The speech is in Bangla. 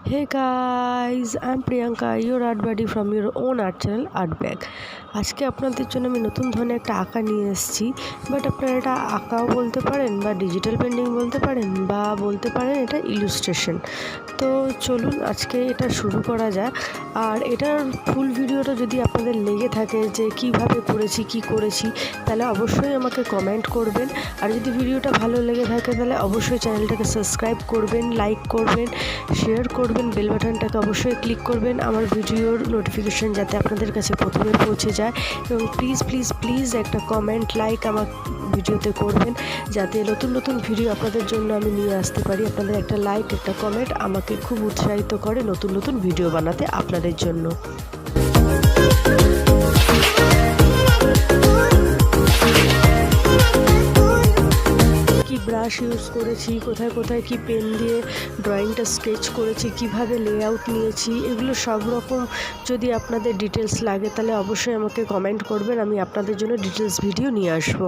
Hey guys, I'm Priyanka, your art buddy from your own art channel Artbag. আজকে আপনাদের জন্য আমি নতুন ধরনের একটা আঁকা নিয়ে এসেছি। বাট আপনারা এটা আঁকাও বলতে পারেন বা ডিজিটাল পেন্টিং বলতে পারেন বা বলতে পারেন এটা ইলুস্ট্রেশন। তো চলুন আজকে এটা শুরু করা যায়। আর এটার ফুল ভিডিওটা যদি আপনাদের লেগে থাকে যে কিভাবে করেছি কি করেছি, তাহলে অবশ্যই আমাকে কমেন্ট করবেন। আর যদি ভিডিওটা ভালো লেগে থাকে তাহলে অবশ্যই চ্যানেলটাকে সাবস্ক্রাইব করবেন, লাইক করবেন, শেয়ার করবেন, বেল বাটনটাকে অবশ্যই ক্লিক করবেন আমার ভিডিওর নোটিফিকেশন যাতে আপনাদের কাছে প্রথমে পৌঁছে যায়। এবং প্লিজ প্লিজ প্লিজ একটা কমেন্ট লাইক আমার ভিডিওতে করবেন যাতে নতুন নতুন ভিডিও আপনাদের জন্য আমি নিয়ে আসতে পারি। আপনাদের একটা লাইক একটা কমেন্ট আমাকে খুব উৎসাহিত করে নতুন নতুন ভিডিও বানাতে আপনাদের জন্য। ব্রাশ ইউজ করেছি, কোথায় কোথায় কি পেন দিয়ে ড্রয়িংটা স্কেচ করেছি, কিভাবে লেআউট নিয়েছি, এগুলো সব রকম যদি আপনাদের ডিটেলস লাগে তাহলে অবশ্যই আমাকে কমেন্ট করবেন, আমি আপনাদের জন্য ডিটেলস ভিডিও নিয়ে আসবো।